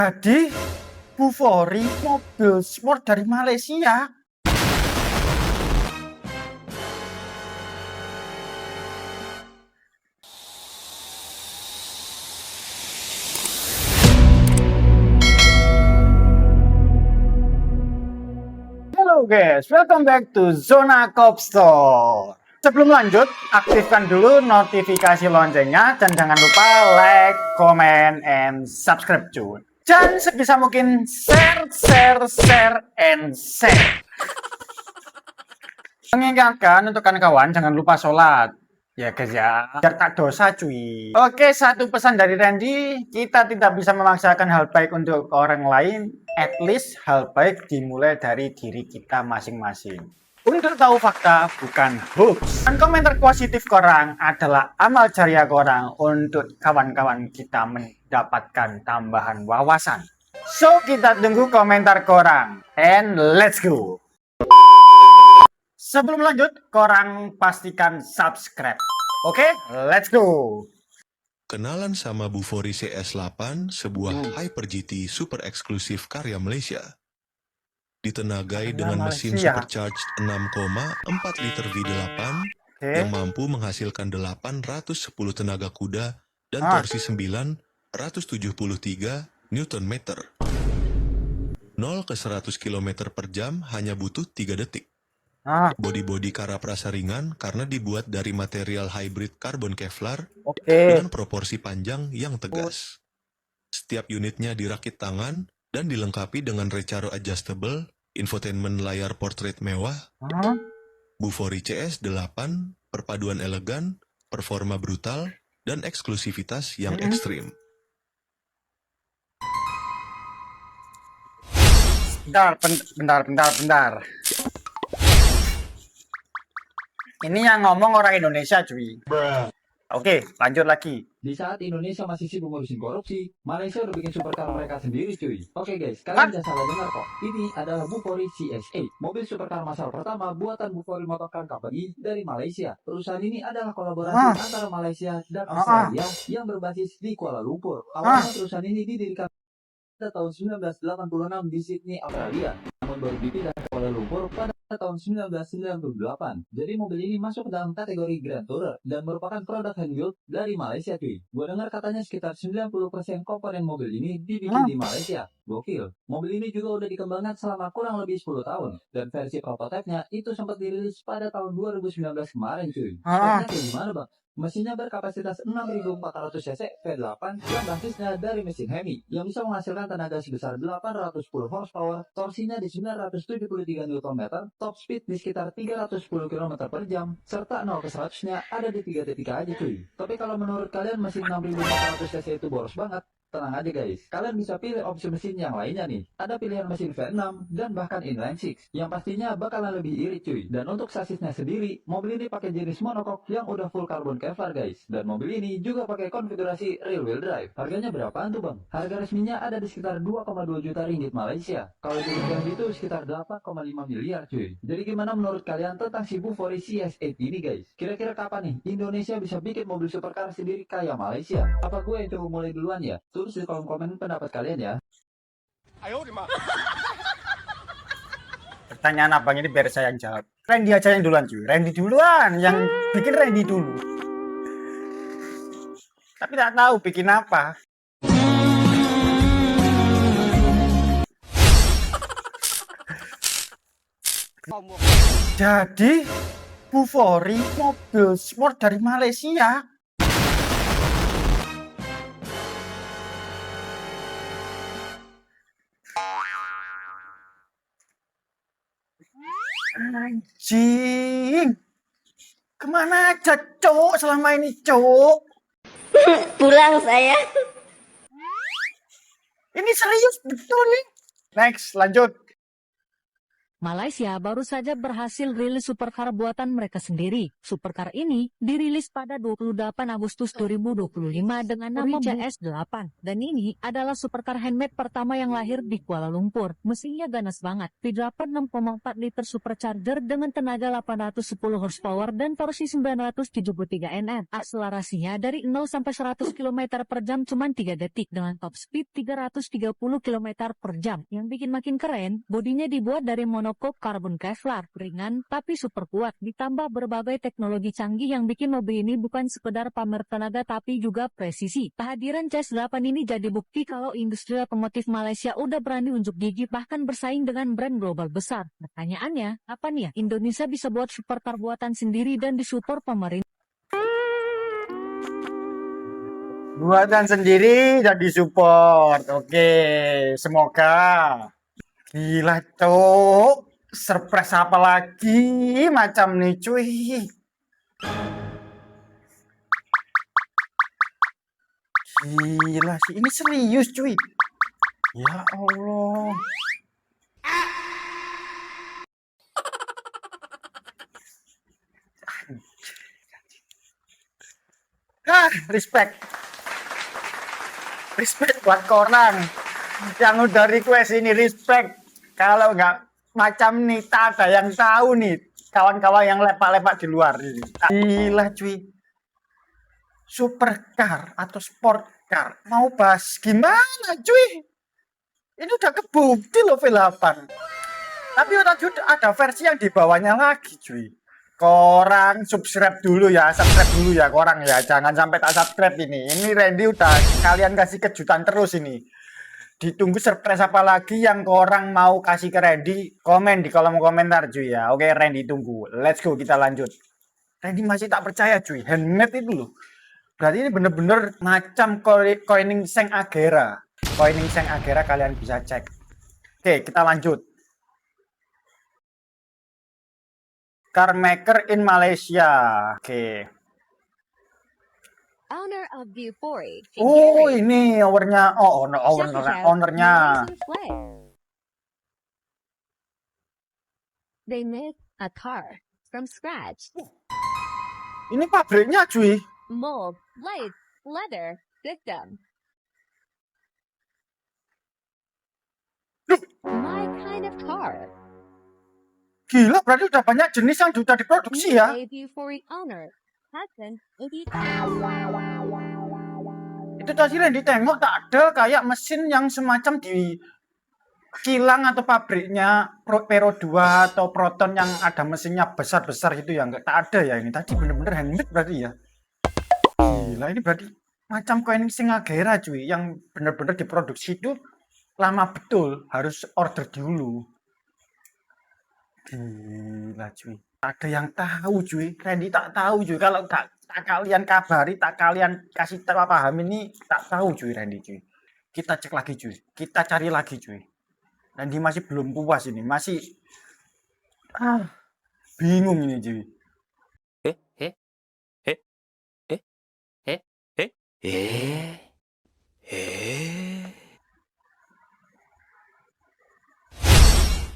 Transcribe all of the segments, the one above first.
Jadi, Bufori mobil sport dari Malaysia. Halo guys, welcome back to Zona Cop Store. Sebelum lanjut, aktifkan dulu notifikasi loncengnya dan jangan lupa like, comment, and subscribe cuy. Dan sebisa mungkin share, and share. Mengingatkan untuk kawan-kawan jangan lupa sholat. Ya guys ya, biar tak dosa cuy. Oke, satu pesan dari Randy, kita tidak bisa memaksakan hal baik untuk orang lain. At least hal baik dimulai dari diri kita masing-masing. Untuk tahu fakta, bukan hoax. Dan komentar positif korang adalah amal jariah korang untuk kawan-kawan kita mendapatkan tambahan wawasan. So, kita tunggu komentar korang. And let's go! Sebelum lanjut, korang pastikan subscribe. Oke, let's go! Kenalan sama Bufori CS8, sebuah Hyper GT super eksklusif karya Malaysia. Ditenagai dengan mesin supercharged 6,4 liter V8 yang mampu menghasilkan 810 tenaga kuda dan torsi 973 Nm. 0 ke 100 km per jam hanya butuh 3 detik. Bodi-bodi Karaprasa ringan karena dibuat dari material hybrid karbon Kevlar dengan proporsi panjang yang tegas. Setiap unitnya dirakit tangan dan dilengkapi dengan Recaro adjustable, infotainment layar portrait mewah, Bufori CS8, perpaduan elegan, performa brutal, dan eksklusivitas yang ekstrim. Bentar. Ini yang ngomong orang Indonesia cuy. Oke, lanjut lagi. Di saat Indonesia masih sibuk ngurusin korupsi, Malaysia udah bikin supercar mereka sendiri cuy. Oke guys, kalian jangan salah dengar kok. Ini adalah Bufori CS8, mobil supercar massal pertama buatan Bufori Motor Car Company dari Malaysia. Perusahaan ini adalah kolaborasi antara Malaysia dan Australia yang berbasis di Kuala Lumpur. Awalnya perusahaan ini didirikan pada tahun 1986 di Sydney, Australia. Namun baru dipindah ke Kuala Lumpur pada tahun 1998. Jadi mobil ini masuk ke dalam kategori Grand Tourer dan merupakan produk handbuilt dari Malaysia cuy. Gue dengar katanya sekitar 90% komponen mobil ini dibikin di Malaysia. Gokil. Mobil ini juga udah dikembangkan selama kurang lebih 10 tahun. Dan versi prototipenya itu sempat dirilis pada tahun 2019 kemarin cuy. Speknya kayak gimana bang? Mesinnya berkapasitas 6.400 cc V8 yang basisnya dari mesin Hemi yang bisa menghasilkan tenaga sebesar 810 horsepower, torsinya di 973 Nm, top speed di sekitar 310 km per jam, serta 0 ke 100-nya ada di 3 detik aja cuy. Tapi kalau menurut kalian mesin 6.400 cc itu boros banget, tenang aja guys, kalian bisa pilih opsi mesin yang lainnya nih. Ada pilihan mesin V6 dan bahkan inline 6 yang pastinya bakalan lebih irit cuy. Dan untuk sasisnya sendiri, mobil ini pakai jenis monocoque yang udah full carbon Kevlar guys. Dan mobil ini juga pakai konfigurasi rear wheel drive. Harganya berapaan tuh bang? Harga resminya ada di sekitar 2,2 juta ringgit Malaysia. Kalau di Indonesia itu sekitar 8,5 miliar cuy. Jadi gimana menurut kalian tentang si Bufori CS8 ini guys? Kira-kira kapan nih Indonesia bisa bikin mobil supercar sendiri kayak Malaysia? Apa gue yang coba mulai duluan ya? Tulis di kolom komen pendapat kalian ya. Pertanyaan abang ini biar saya yang jawab. Randy aja yang duluan cuy. Randy duluan, yang bikin Randy dulu. Tapi tak tahu bikin apa. Jadi Bufori mobil sport dari Malaysia. Anjing, kemana aja cowok selama ini cowok? Pulang saya. Ini serius betul nih. Next, lanjut. Malaysia baru saja berhasil rilis supercar buatan mereka sendiri. Supercar ini dirilis pada 28 Agustus 2025 dengan nama CS8. Dan ini adalah supercar handmade pertama yang lahir di Kuala Lumpur. Mesinnya ganas banget. V8 6,4 liter supercharger dengan tenaga 810 horsepower dan torsi 973 Nm. Akselerasinya dari 0 sampai 100 km per jam cuma 3 detik dengan top speed 330 km per jam. Yang bikin makin keren, bodinya dibuat dari monokok karbon Kevlar, ringan tapi super kuat, ditambah berbagai teknologi canggih yang bikin mobil ini bukan sekedar pamer tenaga tapi juga presisi. Kehadiran CS8 ini jadi bukti kalau industri otomotif Malaysia udah berani unjuk gigi bahkan bersaing dengan brand global besar. Pertanyaannya, apa nih ya? Indonesia bisa buat supercar buatan sendiri dan disupport pemerintah. Buatan sendiri dan disupport. Oke, semoga. Gila, cok. Surprise apa lagi macam nih, cuy. Gila sih, ini serius, cuy. Ya Allah. Respect. Respect buat korang yang udah request ini, respect. Kalau nggak macam nih, tak ada yang tahu nih, kawan-kawan yang lepak-lepak di luar ini. Gila cuy, supercar atau sport car mau bahas gimana cuy? Ini udah kebukti loh V8. Tapi ada versi yang di bawahnya lagi cuy. Korang subscribe dulu ya, korang ya, jangan sampai tak subscribe ini. Ini Randy udah kalian kasih kejutan terus ini. Ditunggu surprise apa lagi yang korang mau kasih ke Randy? Komen di kolom komentar cuy ya. Oke Randy tunggu. Let's go, kita lanjut. Randy masih tak percaya cuy. Handmade itu loh. Berarti ini bener-bener macam coining Seng Agera. Coining Seng Agera kalian bisa cek. Oke kita lanjut. Car maker in Malaysia. Oke. Owner of Bufori. Oh ini ownernya. Oh ownernya. They make a car from scratch. Ini pabriknya cuy. Mold, blade, leather, system. My kind of car. Gila, berarti udah banyak jenis yang sudah diproduksi ya. Bufori owner. Itu tadi Randy tengok tak ada kayak mesin yang semacam di kilang atau pabriknya Pero 2 atau Proton yang ada mesinnya besar-besar gitu ya, nggak tak ada ya. Ini tadi bener-bener handmade berarti ya. Gila, ini berarti macam coining Seng Agera cuy, yang bener-bener diproduksi itu lama betul, harus order dulu. Gila cuy, ada yang tahu cuy. Randy tak tahu cuy. Kalau tak kalian kabari, tak kalian kasih paham ini, tak tahu cuy Randy cuy. Kita cek lagi cuy, kita cari lagi cuy. Randy masih belum puas ini, masih bingung ini cuy.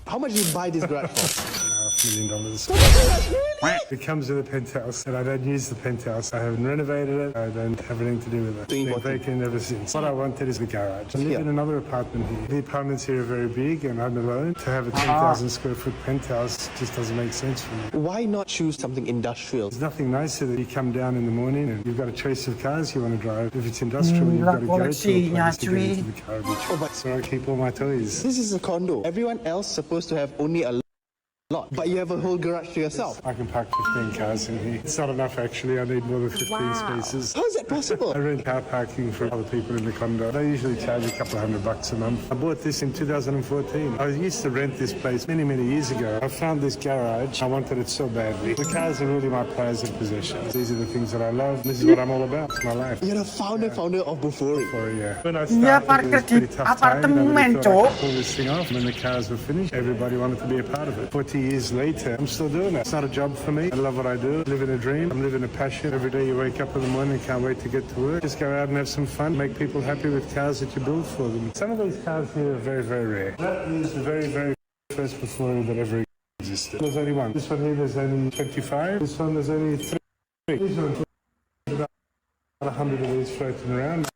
How much did you buy this garage for? $500,000. It comes with a penthouse, and I don't use the penthouse. I haven't renovated it. I don't have anything to do with it. It's been vacant ever since. What I wanted is the garage. I live in another apartment here. The apartments here are very big, and I'm alone. To have a 10,000 square foot penthouse just doesn't make sense for me. Why not choose something industrial? There's nothing nicer than you come down in the morning and you've got a choice of cars you want to drive. If it's industrial, you've got to go to a place to get into the garbage. That's where I keep all my toys. This is a condo. Everyone else supposed to have only a lot, but you have a whole garage to yourself. I can park 15 cars in here. It's not enough actually. I need more than 15 spaces. How is that possible? I rent car parking for other people in the condo. They usually charge a couple $100 a month. I bought this in 2014. I used to rent this place many years ago. I found this garage. I wanted it so badly. The cars are really my prized possessions. These are the things that I love. This is what I'm all about. It's my life. You're the founder of Bufori. Yeah. When I Iya, started, parkir it was a pretty di tough time. apartemen, Nobody thought I Cok. could pull this thing off. When the cars were finished, everybody wanted to be a part of it. 40 years later, I'm still doing it. It's not a job for me. I love what I do. Living a dream. I'm living a passion. Every day you wake up in the morning, can't wait to get to work. Just go out and have some fun. Make people happy with cars that you build for them. Some of these cars here are very rare. That is very first before that ever existed. There's only one. This one here, there's only 25. This one, there's only 3. These ones, about 100 of these floating around.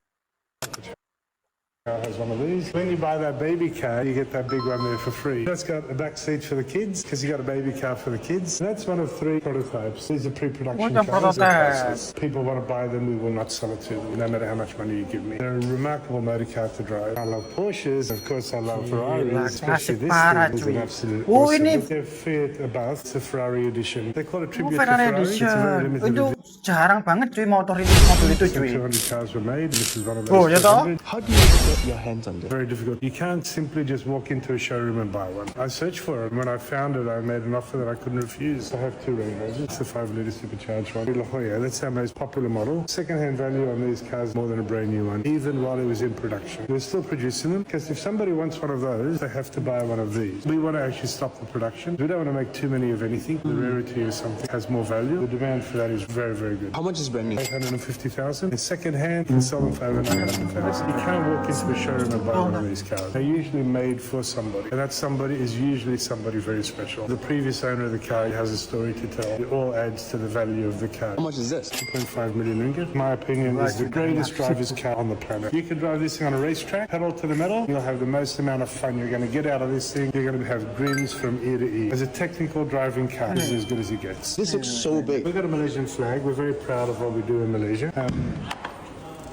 Has one of these. When you buy that baby car, you get that big one there for free. That's got a back seat for the kids, because you got a baby car for the kids. And that's one of 3 prototypes. These are pre-production cars. People want to buy them, we will not sell it to them, no matter how much money you give me. They're a remarkable motor car to drive. I love Porsches, of course I love Ferraris, especially this thing is an absolute awesome. They're Fiat Abarth, it's a Ferrari edition. They call it tribute to Ferrari. It's a very limited edition. Jarang banget cuy motor itu cuy. 200 cars were made. This is one of those. Ya toh? How do you get your hands on this? Very difficult. You can't simply just walk into a showroom and buy one. I searched for it. When I found it, I made an offer that I couldn't refuse. I have 2 Range Rovers. It's the 5-litre supercharged one. La Jolla, that's our most popular model. Second-hand value on these cars more than a brand new one, even while it was in production. We're still producing them, because if somebody wants one of those, they have to buy one of these. We want to actually stop the production. We don't want to make too many of anything. The rarity of something has more value. The demand for that is very, very good. How much is brand new? 850,000. It's second-hand. You can sell them for over 900,000. You can't walk into a showroom and buy one of these cars. They're usually made for somebody, and that somebody is usually somebody very special. The previous owner of the car has a story to tell. It all adds to the value of the car. How much is this? 2.5 million ringgit. My opinion is the greatest driver's car on the planet. You can drive this thing on a racetrack, pedal to the metal, you'll have the most amount of fun. You're going to get out of this thing, you're going to have grins from ear to ear. As a technical driving car, this is as good as it gets. This looks so big. We've got a Malaysian flag. We're very proud of what we do in Malaysia.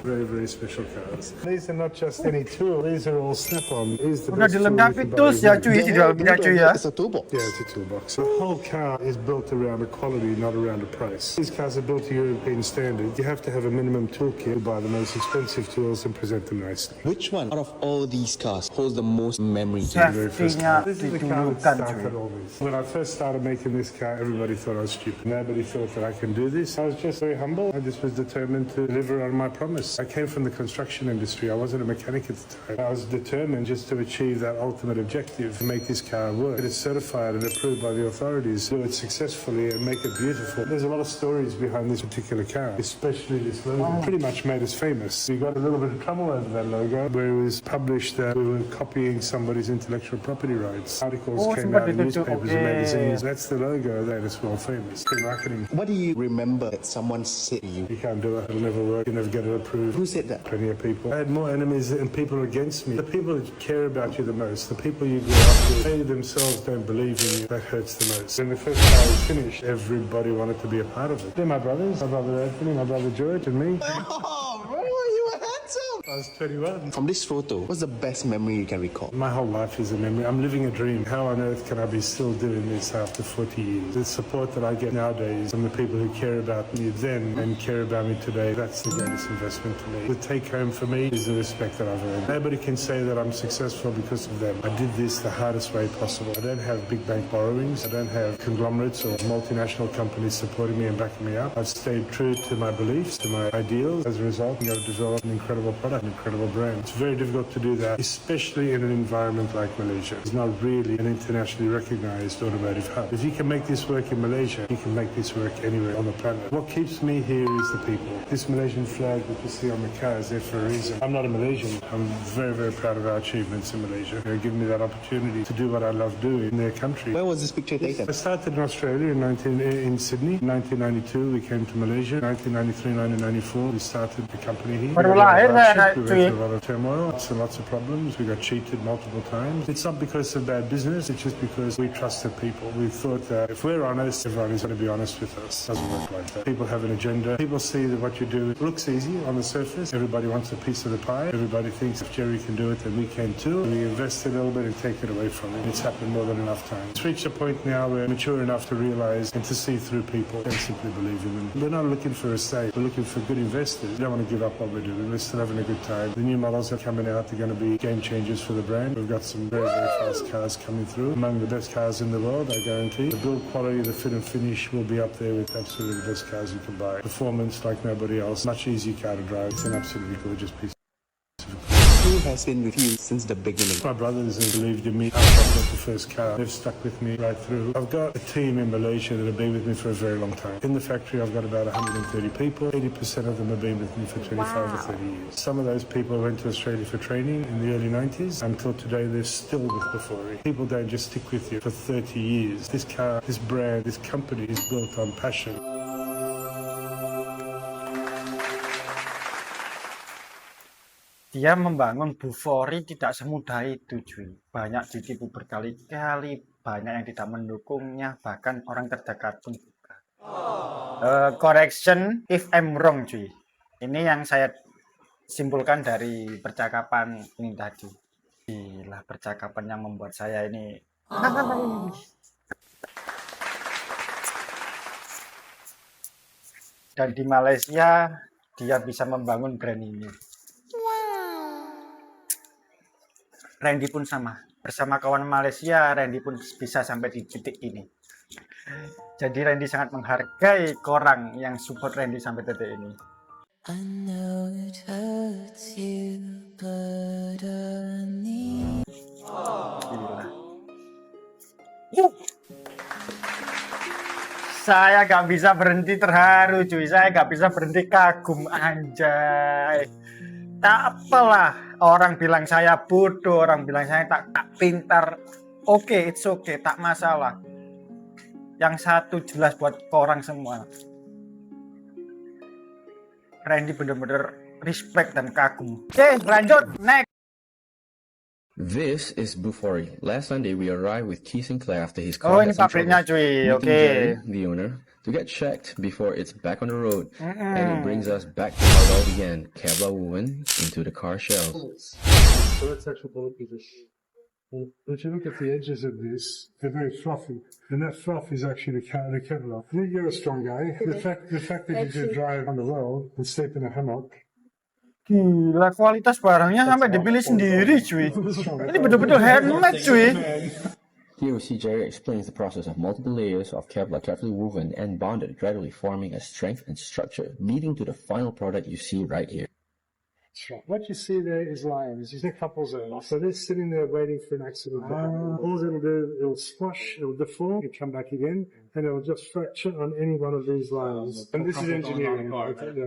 Very, very special cars. These are not just any tool. These are all snap-on. Udah dilengkapi tools ya cuy di dalamnya cuy ya. It's a toolbox. Yeah, it's a toolbox. The whole car is built around a quality, not around a price. These cars are built to European standard. You have to have a minimum toolkit to buy the most expensive tools and present them nicely. Which one out of all these cars holds the most memory to you? Safety-nya This is the car that ditundukkan started cuy. all this. When I first started making this car, everybody thought I was stupid. Nobody thought that I can do this. I was just very humble. I just was determined to deliver on my promise. I came from the construction industry. I wasn't a mechanic at the time. I was determined just to achieve that ultimate objective, to make this car work. Get it certified and approved by the authorities, do it successfully and make it beautiful. There's a lot of stories behind this particular car, especially this logo. Pretty much made us famous. We got a little bit of trouble over that logo, where it was published that we were copying somebody's intellectual property rights. Articles came out in newspapers and magazines. That's the logo that is well famous. Free marketing. What do you remember that someone said to you? You can't do it. It'll never work. You never get it approved. Who said that? Plenty of people. I had more enemies and people against me. The people that care about you the most, the people you grew up with, they themselves don't believe in you. That hurts the most. When the first car was finished, everybody wanted to be a part of it. They're my brothers. My brother Anthony, my brother George, and me. Oh, bro, you were handsome. I was 21. From this photo, what's the best memory you can recall? My whole life is a memory. I'm living a dream. How on earth can I be still doing this after 40 years? The support that I get nowadays from the people who care about me then and care about me today, that's the greatest investment to me. The take home for me is the respect that I've earned. Nobody can say that I'm successful because of them. I did this the hardest way possible. I don't have big bank borrowings. I don't have conglomerates or multinational companies supporting me and backing me up. I've stayed true to my beliefs, to my ideals. As a result, I've developed an incredible product, an incredible brand. It's very difficult to do that, especially in an environment like Malaysia. It's not really an internationally recognized automotive hub. If you can make this work in Malaysia, you can make this work anywhere on the planet. What keeps me here is the people. This Malaysian flag that you see on the car is there for a reason. I'm not a Malaysian. I'm very, very proud of our achievements in Malaysia. They're giving me that opportunity to do what I love doing in their country. Where was this picture taken? I started in Australia in Sydney. In 1992, we came to Malaysia. 1993, 1994, we started the company here. Baru We had a lahir lot of lah, hardship, we went cuy. through a lot of turmoil, lots of problems. We got cheated multiple times. It's not because of bad business. It's just because we trusted people. We thought that if we're honest, everyone is going to be honest with us. It doesn't work like that. People have an agenda. People see that what you do looks easy on the surface. Everybody wants a piece of the pie. Everybody thinks if Jerry can do it, then we can too. We invest a little bit and take it away from it. It's happened more than enough times. It's reached a point now where we're mature enough to realize and to see through people and simply believe in them. We're not looking for a stake. We're looking for good investors. We don't want to give up what we're doing. We're still having a good time. The new models are coming out. They're going to be game changers for the brand. We've got some very, very fast cars coming through. Among the best cars in the world, I guarantee. The build quality, the fit and finish will be up there with absolutely the best cars you can buy. Performance like nobody else. Much easier car to drive. It's an absolutely gorgeous piece. has been with you since the beginning. My brothers have believed in me. I've got the first car. They've stuck with me right through. I've got a team in Malaysia that have been with me for a very long time. In the factory, I've got about 130 people. 80% of them have been with me for 25 to 30 years. Some of those people went to Australia for training in the early 90s. Until today, they're still with Bufori. People don't just stick with you for 30 years. This car, this brand, this company is built on passion. Dia membangun Bufori tidak semudah itu, cuy. Banyak ditipu berkali-kali, banyak yang tidak mendukungnya, bahkan orang terdekat pun juga. Correction if I'm wrong, cuy. Ini yang saya simpulkan dari percakapan ini tadi. Gila, percakapan yang membuat saya ini. Dan di Malaysia, dia bisa membangun brand ini. Randy pun sama. Bersama kawan Malaysia, Randy pun bisa sampai di titik ini. Jadi Randy sangat menghargai orang yang support Randy sampai titik ini. I know it hurts you, but I need... Gila. Saya gak bisa berhenti terharu, cuy. Saya gak bisa berhenti kagum, anjay. Tak apalah. Orang bilang saya bodoh, orang bilang saya tak pintar. Oke, it's okay, tak masalah. Yang satu jelas buat orang semua. Randy bener-bener respect dan kagum. Oke, lanjut, next. This is Bufori. Last Sunday, we arrived with Keith Sinclair after his Oh, car ini had some pabriknya, trouble. cuy. Meeting Oke. Jerry, the owner, to get checked before it's back on the road. And it brings us back to how it all began. Kevlar woven into the car shells. So let's actually pull up with this. If you look at the edges of this, they're very fluffy, and that fluff is actually the Kevlar. You're a strong guy. The fact that you could drive on the road and sleep in a hammock. Gila, kualitas barangnya sampai dipilih sendiri, cuy. Ini betul-betul handmade, cuy. Here we see Jerry explains the process of multiple layers of Kevlar carefully woven and bonded, gradually forming a strength and structure, leading to the final product you see right here. What you see there is lines. These are couple zones. So they're sitting there waiting for an accident to happen. All it'll do, it'll squash, it'll deform, it'll come back again, and it'll just fracture on any one of these lines. And this is engineering.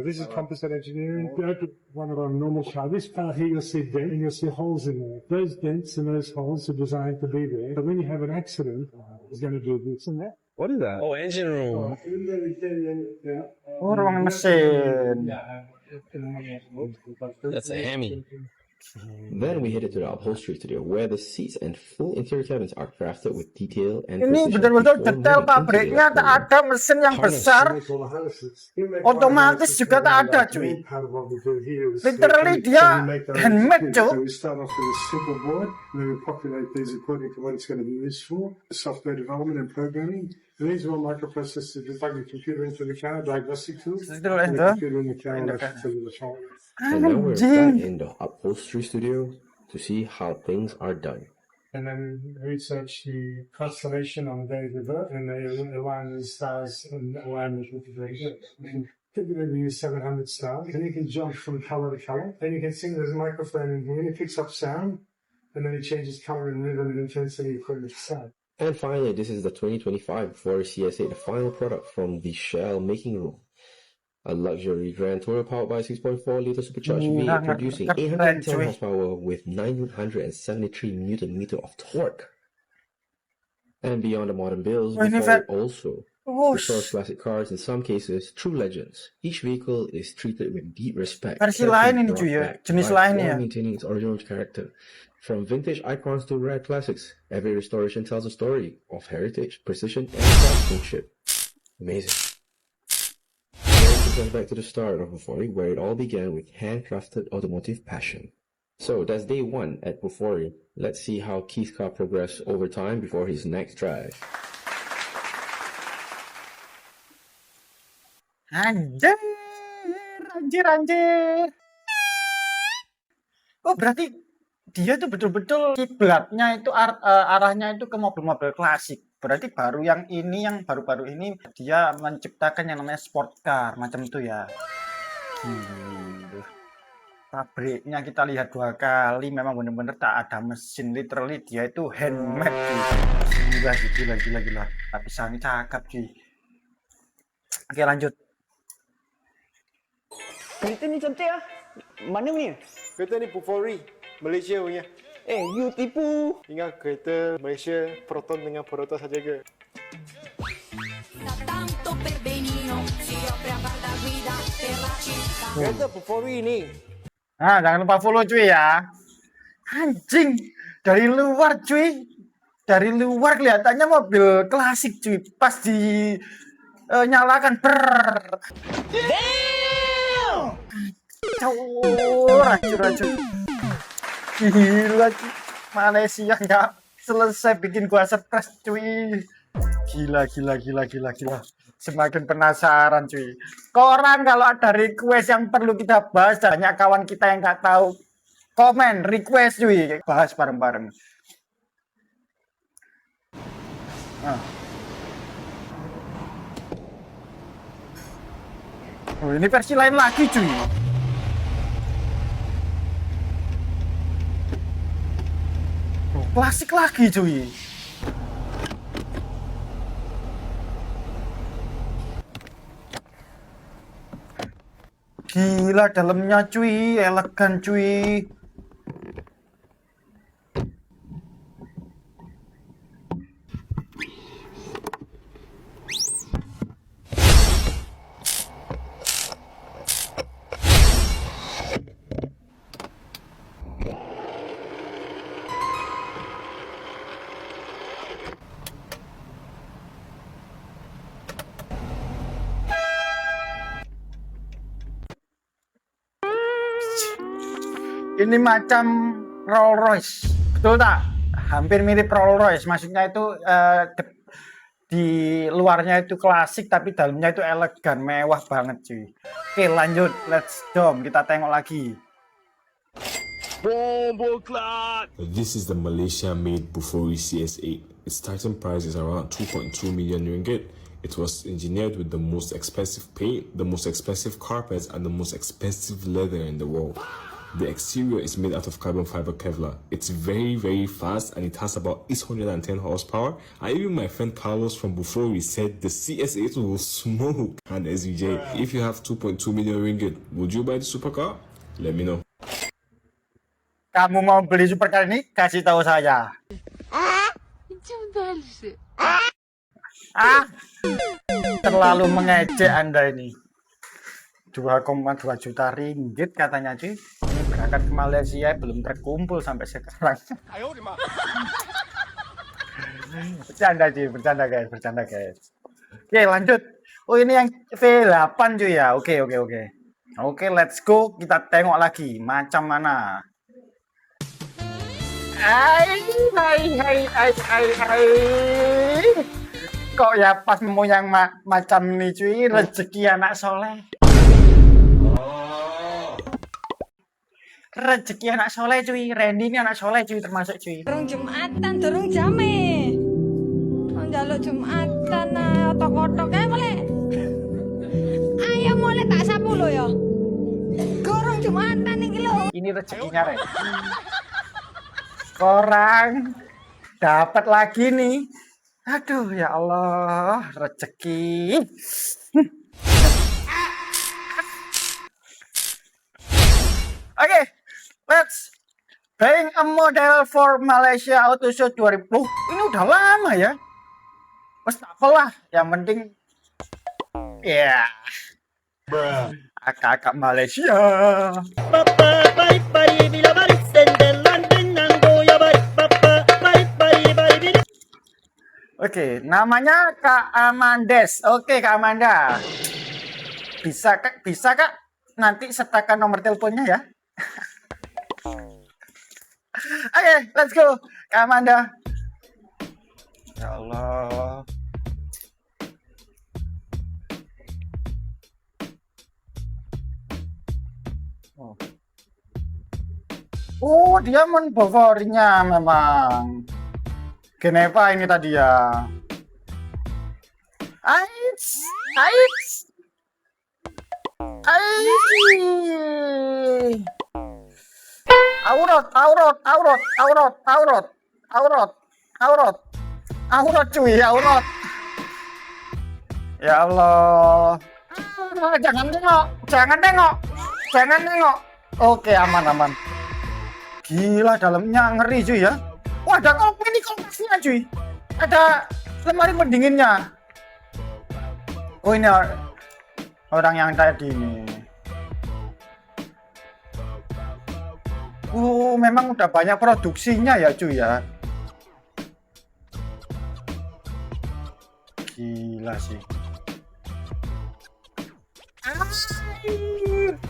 This is composite engineering. You open one of our normal car. This part here, you'll see dent, and you'll see holes in there. Those dents and those holes are designed to be there. But when you have an accident, it's going to do this and that. What is that? Oh, engine room. Oh, ruang mesin. That's a Hemi. Then we headed to the upholstery studio where the seats and full interior cabins are crafted with detail and Ini precision betul-betul before detail moving into the pabriknya, tak electric ada mesin yang besar. Otomatis juga tak ada, cuy. Literally dia handmade, cuy. So we start off with a simple board, and then we populate these according to what it's going to be used for, software development and programming. And these are all microprocessors to plug the computer into the car, diagnostic tools, and the computer in the car, and the phone. And now we're back in the upholstery studio to see how things are done. And then research the constellation on the day of the birth, and they align the stars and alignment with the day of birth. Typically we use 700 stars, and you can jump from color to color. Then you can see there's a microphone in here, and it picks up sound, and then it changes color and rhythm and intensity according to sound. And finally, this is the 2025 Bufori CSA, the final product from the Shell making room. A luxury Grand Tourer powered by 6.4-liter supercharged V8 producing 810 horsepower with 973 Nm of torque. And beyond the modern builds, Bufori also restores classic cars, in some cases true legends. Each vehicle is treated with deep respect, Versi lain ini, cuy, ya. Jenis lain ya. maintaining its original character. From vintage icons to rare classics, every restoration tells a story of heritage, precision, and craftsmanship. Amazing. Let's take us back to the start of Bufori, where it all began with handcrafted automotive passion. So that's day one at Bufori. Let's see how Keith's car progressed over time before his next drive. Anjir, anjir. Oh, berarti dia tuh betul-betul kiblatnya itu arahnya itu ke mobil-mobil klasik. Berarti baru yang ini, yang baru-baru ini dia menciptakan yang namanya sport car macam itu ya. Pabriknya kita lihat 2 kali, memang bener-bener tak ada mesin, literally dia itu handmade cuy. Gila. Tapi sang cakep cuy. Oke lanjut. Kereta ni cantik ah. Mana punya? Kereta ni Bufori, Malaysia punya. You tipu. Ingat kereta Malaysia Proton dengan Proton saja ke? Kereta Bufori ni. Nah, jangan lupa follow cuy ya. Anjing, dari luar cuy. Dari luar kelihatannya mobil klasik cuy. Pas di nyalakan racun. Gila cuy. Malaysia nggak selesai bikin gua stres cuy. Gila. Semakin penasaran cuy. Koran kalau ada request yang perlu kita bahas, banyak kawan kita yang nggak tahu, komen request cuy, bahas bareng-bareng. Oh, ini versi lain lagi cuy. Oh, klasik lagi cuy. Gila dalamnya cuy, elegan cuy. Ini macam Rolls Royce, betul tak? Hampir mirip Rolls Royce, maksudnya itu di luarnya itu klasik, tapi dalamnya itu elegan, mewah banget cuy. Oke lanjut, let's jom, kita tengok lagi. This is the Malaysia-made Bufori CS8. Its starting price is around 2.2 million ringgit. It was engineered with the most expensive paint, the most expensive carpets, and the most expensive leather in the world. The exterior is made out of carbon fiber Kevlar. It's very, very fast and it has about 810 horsepower. And even my friend Carlos from Bufori said the CS8 will smoke. And SVJ, if you have 2.2 million ringgit, would you buy the supercar? Let me know. Kamu mau beli supercar ini? Kasih tahu saya. Terlalu mengejek Anda ini. 2,2 juta ringgit katanya cuy. Ini berangkat ke Malaysia belum terkumpul sampai sekarang. Bercanda guys. Oke lanjut. Oh ini yang V8 cuy ya. Oke. Oke let's go, kita tengok lagi macam mana. Hai. Kok ya pas nemu yang macam ini cuy, rezeki anak soleh. Rezeki anak soleh cuy, Randy ini anak soleh cuy, termasuk cuy. Durung Jumatan, durung jame. Njaluk Jumatan otok-otok kae mulai. Ayo mulai tak sapu lo ya. Durung Jumatan iki lho. Ini rezekinya Randy. Orang dapat lagi nih. Aduh ya Allah, rezeki. Oke. Let's buying a model for Malaysia Auto Show 2000. Ini udah lama ya. Mas apalah, yang penting ya. Kakak Malaysia. Oke, namanya Kak Amandes. Oke, Kak Amanda. Bisa Kak nanti sertakan nomor teleponnya ya. Oke, let's go, Kak Amanda. Ya Allah. Oh, dia Buforinya memang. Kenapa ini tadi ya? Ais. Aurat cuy, aurat. Ya Allah. Jangan tengok. Oke, aman. Gila, dalamnya ngeri cuy ya. Wah, ada kulkasnya cuy. Ada lemari pendinginnya. Oh, ini orang yang tadi ini. Memang udah banyak produksinya ya cuy ya. Gila sih.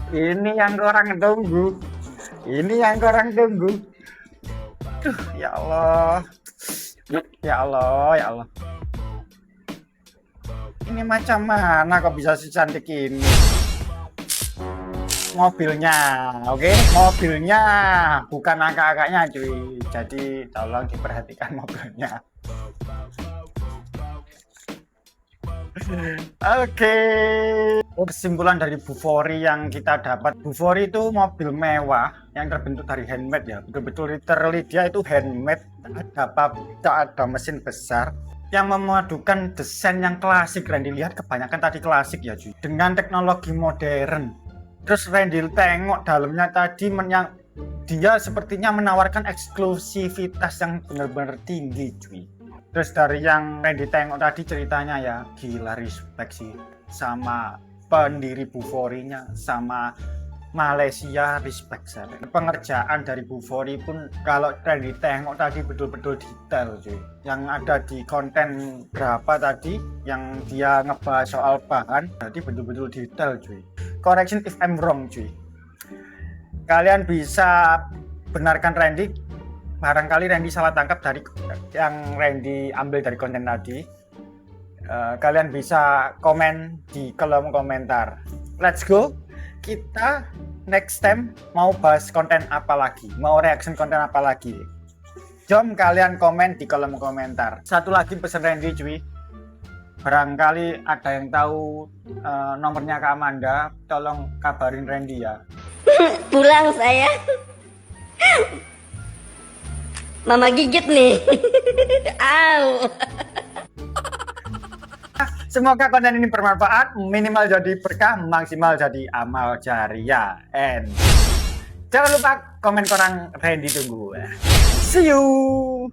Ini yang orang tunggu. Duh, ya Allah. Ini macam mana kok bisa secantik ini? Mobilnya, oke? Mobilnya, bukan angka-angkanya cuy. Jadi tolong diperhatikan mobilnya. Oke. Kesimpulan dari Bufori yang kita dapat, Bufori itu mobil mewah yang terbentuk dari handmade ya. Betul-betul literally dia itu handmade, tak ada mesin besar yang memadukan desain yang klasik. Randy lihat kebanyakan tadi klasik ya cuy, dengan teknologi modern. Terus Randy tengok dalamnya tadi yang dia sepertinya menawarkan eksklusivitas yang benar-benar tinggi cuy. Terus dari yang Randy tengok tadi ceritanya ya, gila, respect sih sama pendiri Buforinya, sama Malaysia, respect saya. Pengerjaan dari Bufori pun kalau Randy tengok tadi betul-betul detail cuy. Yang ada di konten berapa tadi yang dia ngebahas soal bahan, jadi betul-betul detail cuy. Correction if I'm wrong cuy. Kalian bisa benarkan Randy, barangkali Randy salah tangkap dari yang Randy ambil dari konten tadi. Kalian bisa komen di kolom komentar. Let's go. Kita next time mau bahas konten apa lagi, mau reaction konten apa lagi. Jom kalian komen di kolom komentar. Satu lagi pesan Randy cuy, barangkali ada yang tahu nomornya Kak Amanda, tolong kabarin Randy ya. Pulang saya. Mama gigit nih. Au. Semoga konten ini bermanfaat, minimal jadi berkah, maksimal jadi amal jariah. And jangan lupa komen korang Randy tunggu. See you.